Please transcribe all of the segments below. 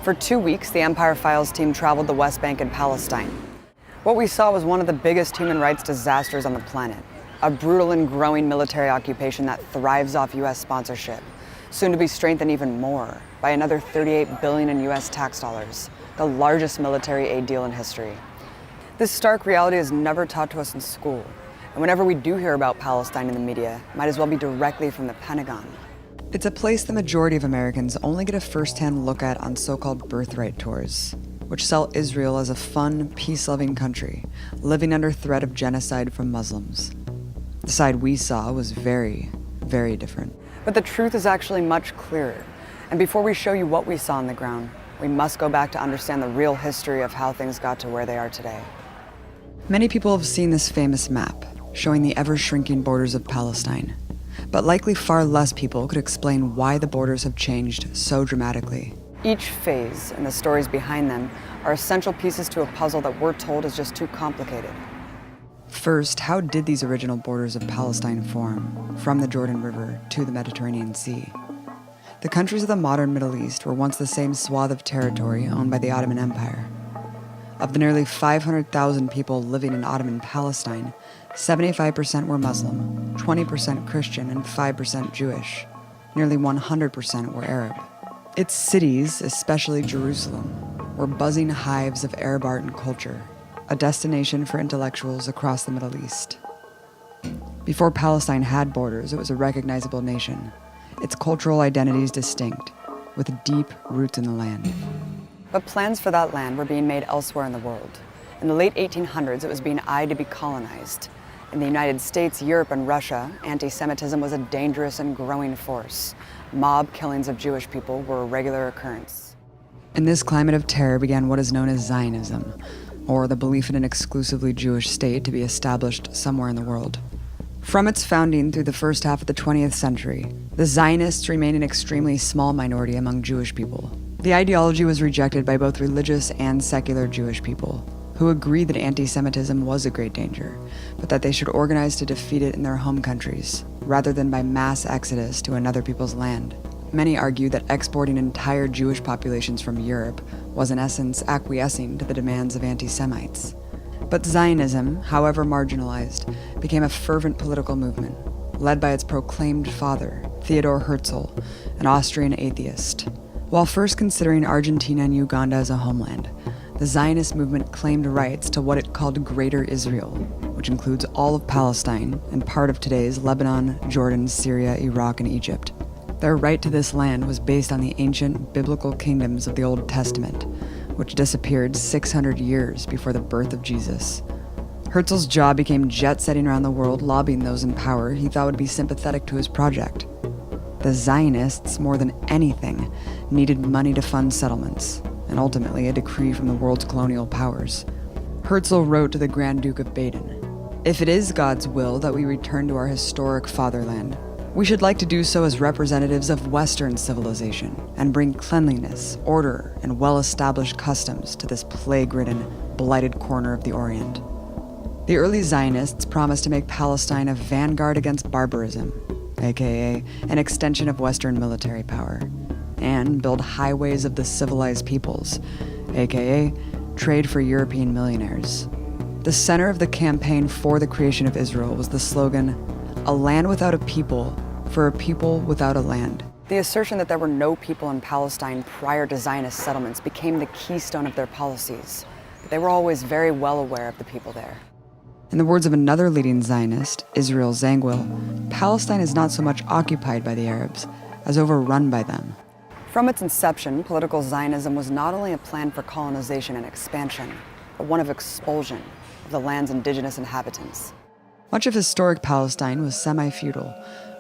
For 2 weeks, the Empire Files team traveled the West Bank and Palestine. What we saw was one of the biggest human rights disasters on the planet, a brutal and growing military occupation that thrives off U.S. sponsorship, soon to be strengthened even more by another $38 billion in U.S. tax dollars, the largest military aid deal in history. This stark reality is never taught to us in school, and whenever we do hear about Palestine in the media, it might as well be directly from the Pentagon. It's a place the majority of Americans only get a first-hand look at on so-called birthright tours, which sell Israel as a fun, peace-loving country, living under threat of genocide from Muslims. The side we saw was very, very different. But the truth is actually much clearer. And before we show you what we saw on the ground, we must go back to understand the real history of how things got to where they are today. Many people have seen this famous map, showing the ever-shrinking borders of Palestine. But likely far less people could explain why the borders have changed so dramatically. Each phase and the stories behind them are essential pieces to a puzzle that we're told is just too complicated. First, how did these original borders of Palestine form, from the Jordan River to the Mediterranean Sea? The countries of the modern Middle East were once the same swath of territory owned by the Ottoman Empire. Of the nearly 500,000 people living in Ottoman Palestine, 75% were Muslim, 20% Christian, and 5% Jewish. Nearly 100% were Arab. Its cities, especially Jerusalem, were buzzing hives of Arab art and culture, a destination for intellectuals across the Middle East. Before Palestine had borders, it was a recognizable nation, its cultural identities distinct, with deep roots in the land. But plans for that land were being made elsewhere in the world. In the late 1800s, it was being eyed to be colonized. In the United States, Europe, and Russia, anti-Semitism was a dangerous and growing force. Mob killings of Jewish people were a regular occurrence. In this climate of terror began what is known as Zionism, or the belief in an exclusively Jewish state to be established somewhere in the world. From its founding through the first half of the 20th century, the Zionists remained an extremely small minority among Jewish people. The ideology was rejected by both religious and secular Jewish people, who agreed that anti-Semitism was a great danger, but that they should organize to defeat it in their home countries, rather than by mass exodus to another people's land. Many argued that exporting entire Jewish populations from Europe was in essence acquiescing to the demands of anti-Semites. But Zionism, however marginalized, became a fervent political movement, led by its proclaimed father, Theodor Herzl, an Austrian atheist. While first considering Argentina and Uganda as a homeland, the Zionist movement claimed rights to what it called Greater Israel, which includes all of Palestine and part of today's Lebanon, Jordan, Syria, Iraq, and Egypt. Their right to this land was based on the ancient biblical kingdoms of the Old Testament, which disappeared 600 years before the birth of Jesus. Herzl's job became jet-setting around the world, lobbying those in power he thought would be sympathetic to his project. The Zionists, more than anything, needed money to fund settlements, and ultimately a decree from the world's colonial powers. Herzl wrote to the Grand Duke of Baden, "If it is God's will that we return to our historic fatherland, we should like to do so as representatives of Western civilization and bring cleanliness, order, and well-established customs to this plague-ridden, blighted corner of the Orient." The early Zionists promised to make Palestine a vanguard against barbarism, aka an extension of Western military power, and build highways of the civilized peoples, aka trade for European millionaires. The center of the campaign for the creation of Israel was the slogan, "A land without a people, for a people without a land." The assertion that there were no people in Palestine prior to Zionist settlements became the keystone of their policies, but they were always very well aware of the people there. In the words of another leading Zionist, Israel Zangwill, Palestine is not so much occupied by the Arabs as overrun by them. From its inception, political Zionism was not only a plan for colonization and expansion, but one of expulsion of the land's indigenous inhabitants. Much of historic Palestine was semi-feudal,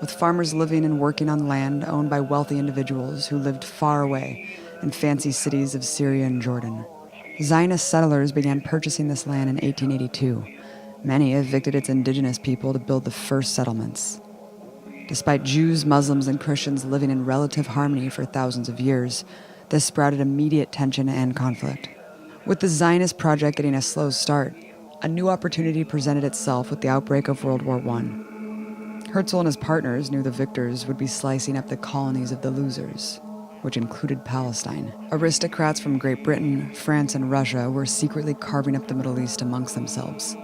with farmers living and working on land owned by wealthy individuals who lived far away and fancy cities of Syria and Jordan. Zionist settlers began purchasing this land in 1882. Many evicted its indigenous people to build the first settlements. Despite Jews, Muslims, and Christians living in relative harmony for thousands of years, this sprouted immediate tension and conflict. With the Zionist project getting a slow start, a new opportunity presented itself with the outbreak of World War I. Herzl and his partners knew the victors would be slicing up the colonies of the losers, which included Palestine. Aristocrats from Great Britain, France, and Russia were secretly carving up the Middle East amongst themselves.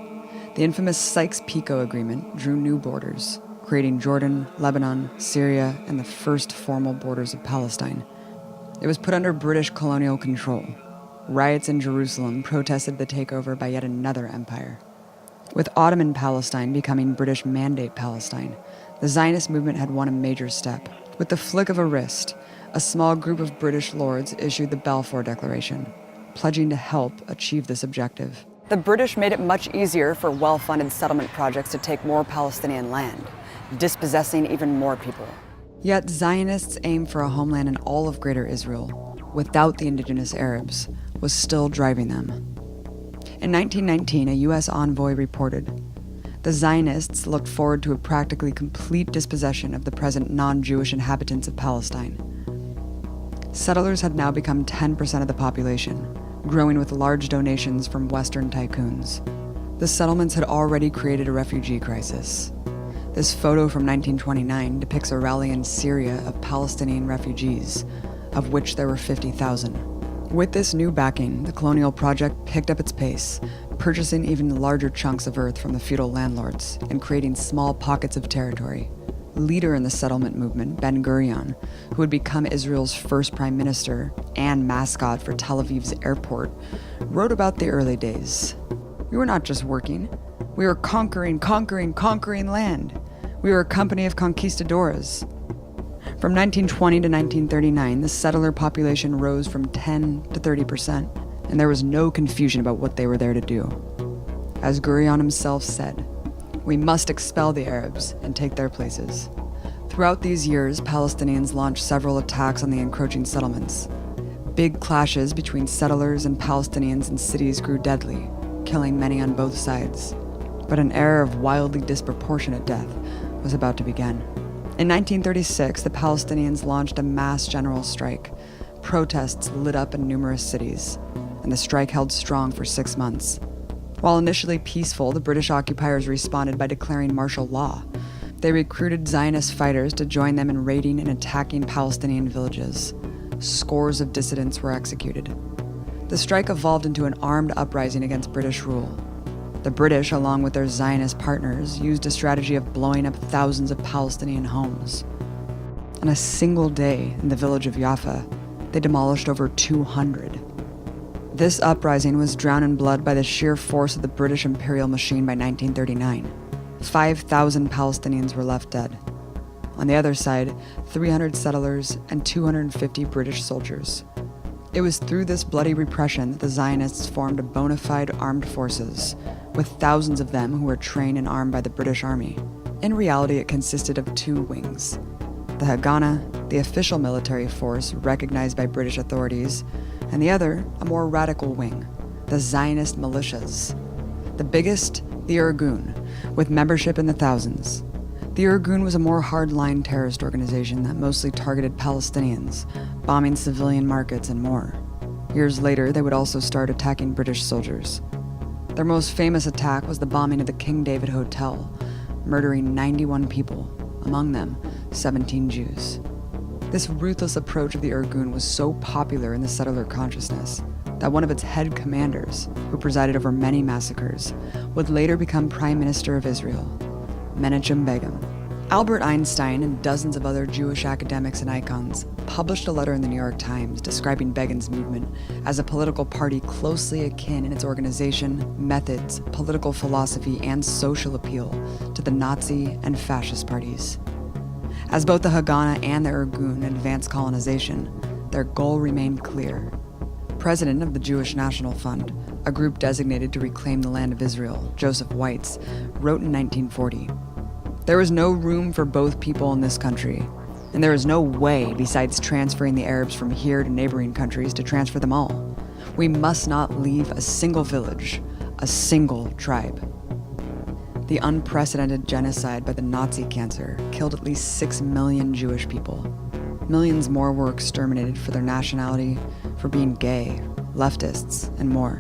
The infamous Sykes-Picot Agreement drew new borders, creating Jordan, Lebanon, Syria, and the first formal borders of Palestine. It was put under British colonial control. Riots in Jerusalem protested the takeover by yet another empire. With Ottoman Palestine becoming British Mandate Palestine, the Zionist movement had won a major step. With the flick of a wrist, a small group of British lords issued the Balfour Declaration, pledging to help achieve this objective. The British made it much easier for well-funded settlement projects to take more Palestinian land, dispossessing even more people. Yet Zionists' aim for a homeland in all of Greater Israel, without the indigenous Arabs, was still driving them. In 1919, a U.S. envoy reported, the Zionists looked forward to a practically complete dispossession of the present non-Jewish inhabitants of Palestine. Settlers had now become 10% of the population, growing with large donations from Western tycoons. The settlements had already created a refugee crisis. This photo from 1929 depicts a rally in Syria of Palestinian refugees, of which there were 50,000. With this new backing, the colonial project picked up its pace, purchasing even larger chunks of earth from the feudal landlords and creating small pockets of territory. Leader in the settlement movement, Ben-Gurion, who would become Israel's first prime minister and mascot for Tel Aviv's airport, wrote about the early days. We were not just working. We were conquering land. We were a company of conquistadores. From 1920 to 1939, the settler population rose from 10 to 30%, and there was no confusion about what they were there to do. As Gurion himself said, we must expel the Arabs and take their places. Throughout these years, Palestinians launched several attacks on the encroaching settlements. Big clashes between settlers and Palestinians in cities grew deadly, killing many on both sides. But an era of wildly disproportionate death was about to begin. In 1936, the Palestinians launched a mass general strike. Protests lit up in numerous cities, and the strike held strong for 6 months. While initially peaceful, the British occupiers responded by declaring martial law. They recruited Zionist fighters to join them in raiding and attacking Palestinian villages. Scores of dissidents were executed. The strike evolved into an armed uprising against British rule. The British, along with their Zionist partners, used a strategy of blowing up thousands of Palestinian homes. On a single day in the village of Jaffa, they demolished over 200. This uprising was drowned in blood by the sheer force of the British imperial machine by 1939. 5,000 Palestinians were left dead. On the other side, 300 settlers and 250 British soldiers. It was through this bloody repression that the Zionists formed a bona fide armed forces, with thousands of them who were trained and armed by the British Army. In reality, it consisted of 2 wings. The Haganah, the official military force recognized by British authorities, and the other, a more radical wing, the Zionist militias. The biggest, the Irgun, with membership in the thousands. The Irgun was a more hardline terrorist organization that mostly targeted Palestinians, bombing civilian markets and more. Years later, they would also start attacking British soldiers. Their most famous attack was the bombing of the King David Hotel, murdering 91 people, among them 17 Jews. This ruthless approach of the Irgun was so popular in the settler consciousness that one of its head commanders, who presided over many massacres, would later become Prime Minister of Israel, Menachem Begin. Albert Einstein and dozens of other Jewish academics and icons published a letter in the New York Times describing Begin's movement as a political party closely akin in its organization, methods, political philosophy, and social appeal to the Nazi and fascist parties. As both the Haganah and the Irgun advanced colonization, their goal remained clear. President of the Jewish National Fund, a group designated to reclaim the land of Israel, Joseph Weitz, wrote in 1940, "There is no room for both people in this country. And there is no way, besides transferring the Arabs from here to neighboring countries, to transfer them all. We must not leave a single village, a single tribe. The unprecedented genocide by the Nazi cancer killed at least 6 million Jewish people. Millions more were exterminated for their nationality, for being gay, leftists, and more.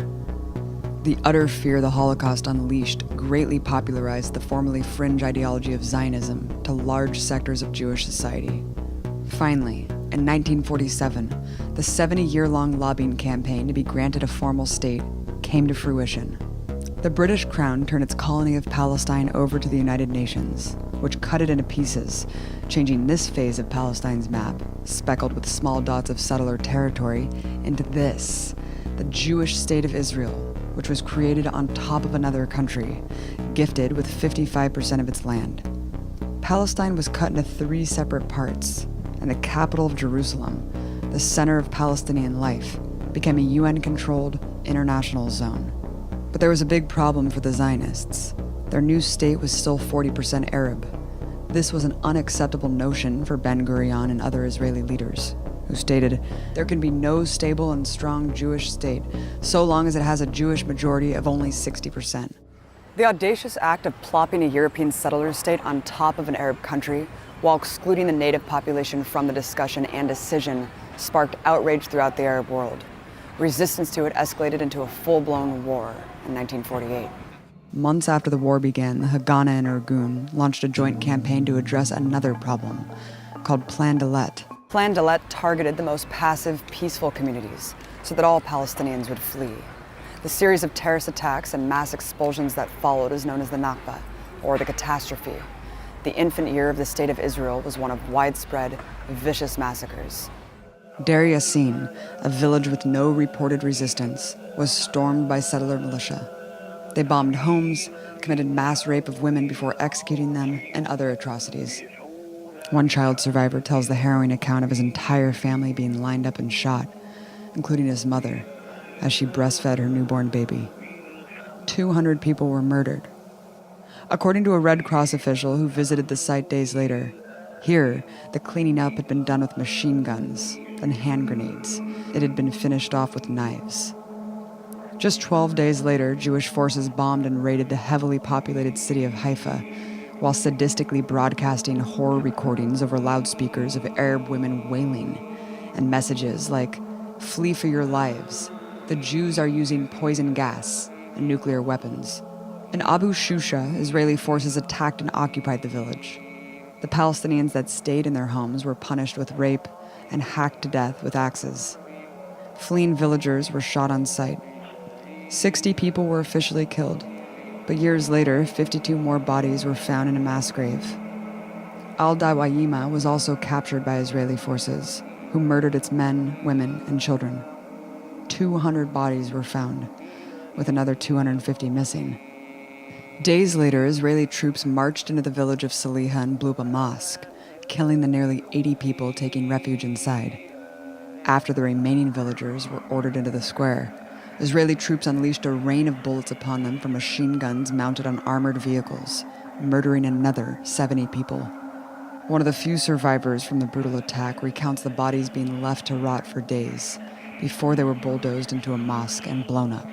The utter fear the Holocaust unleashed greatly popularized the formerly fringe ideology of Zionism to large sectors of Jewish society. Finally, in 1947, the 70-year-long lobbying campaign to be granted a formal state came to fruition. The British Crown turned its colony of Palestine over to the United Nations, which cut it into pieces, changing this phase of Palestine's map, speckled with small dots of settler territory, into this, the Jewish state of Israel, which was created on top of another country, gifted with 55% of its land. Palestine was cut into 3 separate parts, and the capital of Jerusalem, the center of Palestinian life, became a UN-controlled international zone. But there was a big problem for the Zionists. Their new state was still 40% Arab. This was an unacceptable notion for Ben-Gurion and other Israeli leaders, who stated, there can be no stable and strong Jewish state so long as it has a Jewish majority of only 60%. The audacious act of plopping a European settler state on top of an Arab country while excluding the native population from the discussion and decision sparked outrage throughout the Arab world. Resistance to it escalated into a full-blown war in 1948. Months after the war began, the Haganah and Irgun launched a joint campaign to address another problem, called Plan Dalet. Plan Dalet targeted the most passive, peaceful communities so that all Palestinians would flee. The series of terrorist attacks and mass expulsions that followed is known as the Nakba, or the catastrophe. The infant year of the State of Israel was one of widespread, vicious massacres. Deir Yassin, a village with no reported resistance, was stormed by settler militia. They bombed homes, committed mass rape of women before executing them, and other atrocities. One child survivor tells the harrowing account of his entire family being lined up and shot, including his mother, as she breastfed her newborn baby. 200 people were murdered. According to a Red Cross official who visited the site days later, here, the cleaning up had been done with machine guns, then hand grenades. It had been finished off with knives. Just 12 days later, Jewish forces bombed and raided the heavily populated city of Haifa, while sadistically broadcasting horror recordings over loudspeakers of Arab women wailing, and messages like, "Flee for your lives. The Jews are using poison gas and nuclear weapons." In Abu Shusha, Israeli forces attacked and occupied the village. The Palestinians that stayed in their homes were punished with rape and hacked to death with axes. Fleeing villagers were shot on sight. 60 people were officially killed, but years later, 52 more bodies were found in a mass grave. Al-Dawayima was also captured by Israeli forces, who murdered its men, women, and children. 200 bodies were found, with another 250 missing. Days later, Israeli troops marched into the village of Saliha and blew up a mosque, killing the nearly 80 people taking refuge inside. After the remaining villagers were ordered into the square, Israeli troops unleashed a rain of bullets upon them from machine guns mounted on armored vehicles, murdering another 70 people. One of the few survivors from the brutal attack recounts the bodies being left to rot for days before they were bulldozed into a mosque and blown up.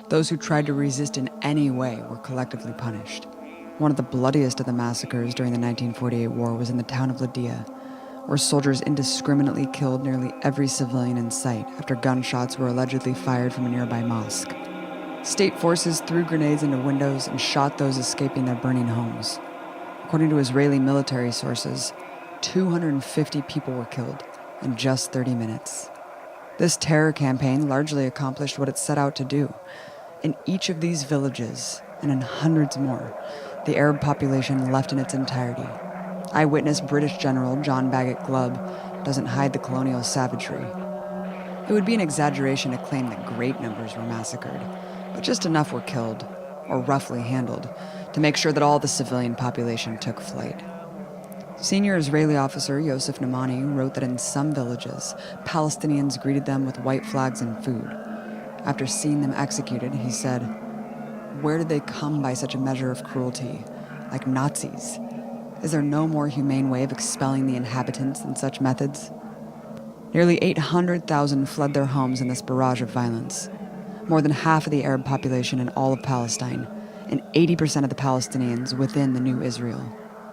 Those who tried to resist in any way were collectively punished. One of the bloodiest of the massacres during the 1948 war was in the town of Lydia, where soldiers indiscriminately killed nearly every civilian in sight after gunshots were allegedly fired from a nearby mosque. State forces threw grenades into windows and shot those escaping their burning homes. According to Israeli military sources, 250 people were killed in just 30 minutes. This terror campaign largely accomplished what it set out to do. In each of these villages, and in hundreds more, the Arab population left in its entirety. Eyewitness British General John Bagot Glubb doesn't hide the colonial savagery. It would be an exaggeration to claim that great numbers were massacred, but just enough were killed, or roughly handled, to make sure that all the civilian population took flight. Senior Israeli officer Yosef Namani wrote that in some villages, Palestinians greeted them with white flags and food. After seeing them executed, he said, "Where did they come by such a measure of cruelty? Like Nazis?" Is there no more humane way of expelling the inhabitants than such methods? Nearly 800,000 fled their homes in this barrage of violence, more than half of the Arab population in all of Palestine, and 80% of the Palestinians within the new Israel.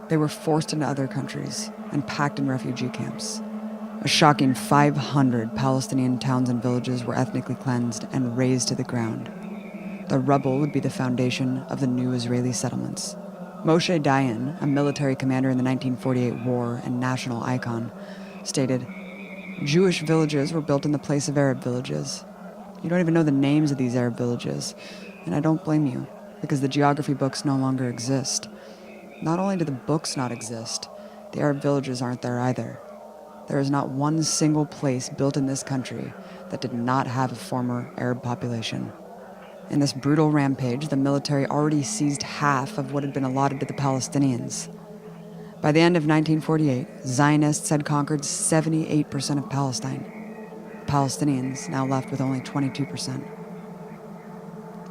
They were forced into other countries and packed in refugee camps. A shocking 500 Palestinian towns and villages were ethnically cleansed and razed to the ground. The rubble would be the foundation of the new Israeli settlements. Moshe Dayan, a military commander in the 1948 war and national icon, stated, "Jewish villages were built in the place of Arab villages. You don't even know the names of these Arab villages, and I don't blame you, because the geography books no longer exist. Not only do the books not exist, the Arab villages aren't there either. There is not one single place built in this country that did not have a former Arab population." In this brutal rampage, the military already seized half of what had been allotted to the Palestinians. By the end of 1948, Zionists had conquered 78% of Palestine. The Palestinians now left with only 22%.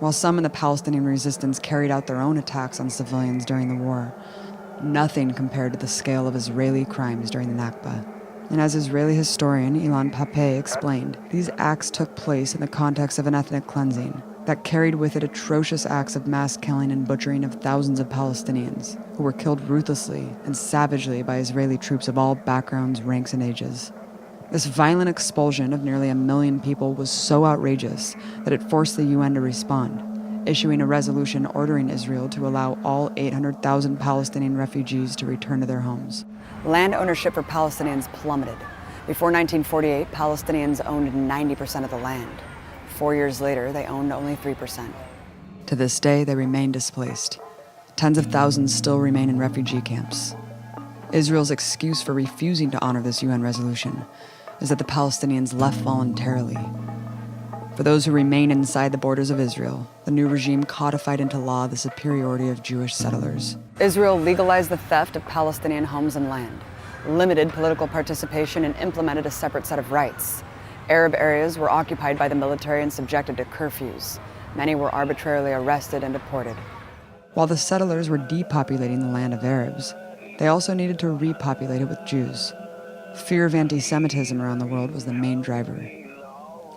While some in the Palestinian resistance carried out their own attacks on civilians during the war, nothing compared to the scale of Israeli crimes during the Nakba. And as Israeli historian Ilan Pappé explained, these acts took place in the context of an ethnic cleansing that carried with it atrocious acts of mass killing and butchering of thousands of Palestinians, who were killed ruthlessly and savagely by Israeli troops of all backgrounds, ranks, and ages. This violent expulsion of nearly 1 million people was so outrageous that it forced the UN to respond, issuing a resolution ordering Israel to allow all 800,000 Palestinian refugees to return to their homes. Land ownership for Palestinians plummeted. Before 1948, Palestinians owned 90% of the land. 4 years later, they owned only 3%. To this day, they remain displaced. Tens of thousands still remain in refugee camps. Israel's excuse for refusing to honor this UN resolution is that the Palestinians left voluntarily. For those who remain inside the borders of Israel, the new regime codified into law the superiority of Jewish settlers. Israel legalized the theft of Palestinian homes and land, limited political participation, and implemented a separate set of rights. Arab areas were occupied by the military and subjected to curfews. Many were arbitrarily arrested and deported. While the settlers were depopulating the land of Arabs, they also needed to repopulate it with Jews. Fear of anti-Semitism around the world was the main driver.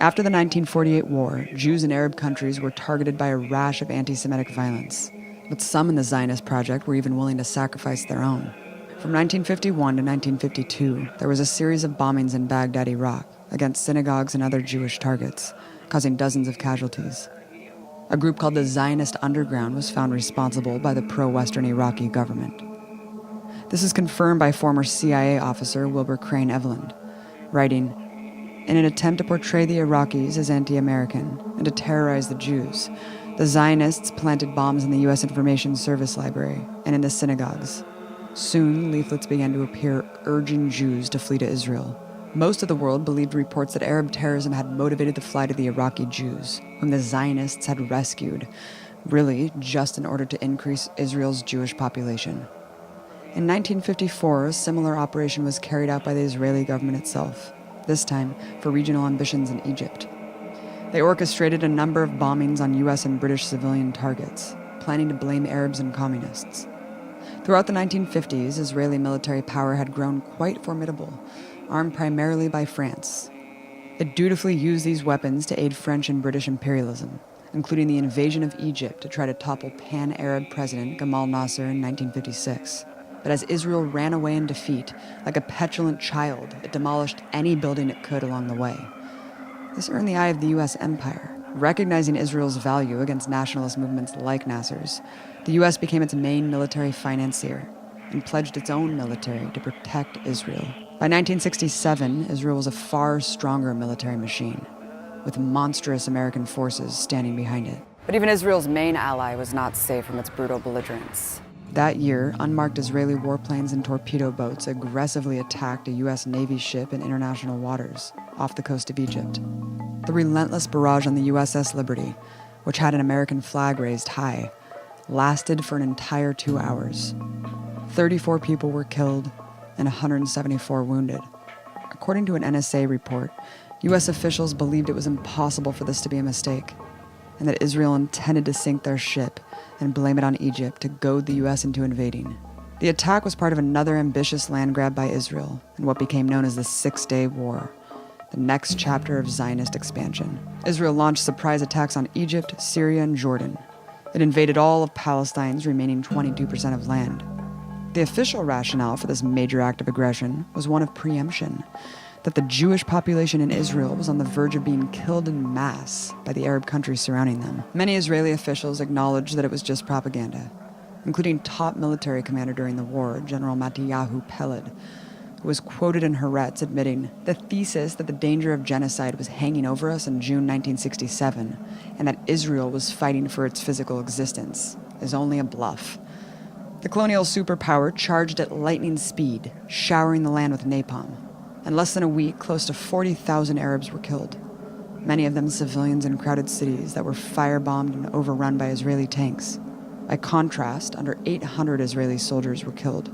After the 1948 war, Jews in Arab countries were targeted by a rash of anti-Semitic violence, but some in the Zionist project were even willing to sacrifice their own. From 1951 to 1952, there was a series of bombings in Baghdad, Iraq, against synagogues and other Jewish targets, causing dozens of casualties. A group called the Zionist Underground was found responsible by the pro-Western Iraqi government. This is confirmed by former CIA officer Wilbur Crane Eveland, writing, "In an attempt to portray the Iraqis as anti-American and to terrorize the Jews, the Zionists planted bombs in the U.S. Information Service Library and in the synagogues. Soon, leaflets began to appear urging Jews to flee to Israel. Most of the world believed reports that Arab terrorism had motivated the flight of the Iraqi Jews, whom the Zionists had rescued, really just in order to increase Israel's Jewish population. In 1954, a similar operation was carried out by the Israeli government itself, this time for regional ambitions in Egypt. They orchestrated a number of bombings on U.S. and British civilian targets, planning to blame Arabs and communists. Throughout the 1950s, Israeli military power had grown quite formidable, armed primarily by France. It dutifully used these weapons to aid French and British imperialism, including the invasion of Egypt to try to topple pan-Arab president Gamal Nasser in 1956. But as Israel ran away in defeat, like a petulant child, it demolished any building it could along the way. This earned the eye of the U.S. empire. Recognizing Israel's value against nationalist movements like Nasser's, the U.S. became its main military financier and pledged its own military to protect Israel. By 1967, Israel was a far stronger military machine, with monstrous American forces standing behind it. But even Israel's main ally was not safe from its brutal belligerents. That year, unmarked Israeli warplanes and torpedo boats aggressively attacked a U.S. Navy ship in international waters off the coast of Egypt. The relentless barrage on the USS Liberty, which had an American flag raised high, lasted for an entire 2 hours. 34 people were killed and 174 wounded. According to an NSA report, U.S. officials believed it was impossible for this to be a mistake, and that Israel intended to sink their ship and blame it on Egypt to goad the U.S. into invading. The attack was part of another ambitious land grab by Israel in what became known as the Six-Day War, the next chapter of Zionist expansion. Israel launched surprise attacks on Egypt, Syria, and Jordan. It invaded all of Palestine's remaining 22% of land. The official rationale for this major act of aggression was one of preemption, that the Jewish population in Israel was on the verge of being killed en masse by the Arab countries surrounding them. Many Israeli officials acknowledged that it was just propaganda, including top military commander during the war, General Mattiyahu Peled, who was quoted in Haaretz admitting, "The thesis that the danger of genocide was hanging over us in June 1967 and that Israel was fighting for its physical existence is only a bluff." The colonial superpower charged at lightning speed, showering the land with napalm. In less than a week, close to 40,000 Arabs were killed, many of them civilians in crowded cities that were firebombed and overrun by Israeli tanks. By contrast, under 800 Israeli soldiers were killed,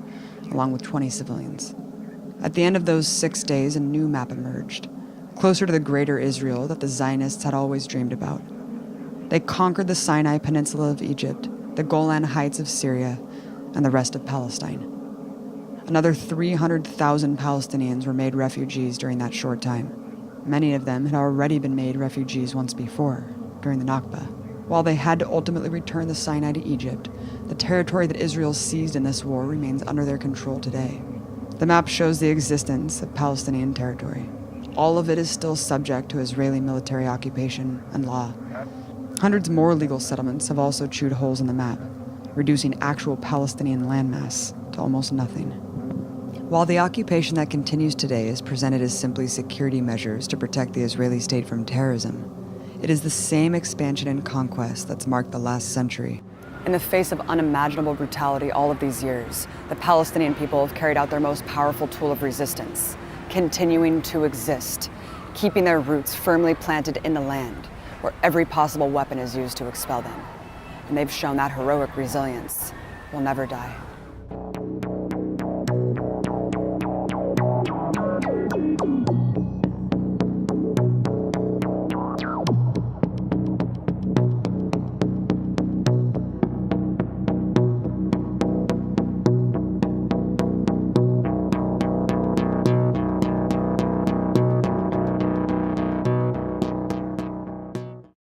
along with 20 civilians. At the end of those 6 days, a new map emerged, closer to the greater Israel that the Zionists had always dreamed about. They conquered the Sinai Peninsula of Egypt, the Golan Heights of Syria, and the rest of Palestine. Another 300,000 Palestinians were made refugees during that short time. Many of them had already been made refugees once before, during the Nakba. While they had to ultimately return the Sinai to Egypt, the territory that Israel seized in this war remains under their control today. The map shows the existence of Palestinian territory. All of it is still subject to Israeli military occupation and law. Hundreds more legal settlements have also chewed holes in the map, reducing actual Palestinian landmass to almost nothing. While the occupation that continues today is presented as simply security measures to protect the Israeli state from terrorism, it is the same expansion and conquest that's marked the last century. In the face of unimaginable brutality all of these years, the Palestinian people have carried out their most powerful tool of resistance, continuing to exist, keeping their roots firmly planted in the land, where every possible weapon is used to expel them. And they've shown that heroic resilience will never die.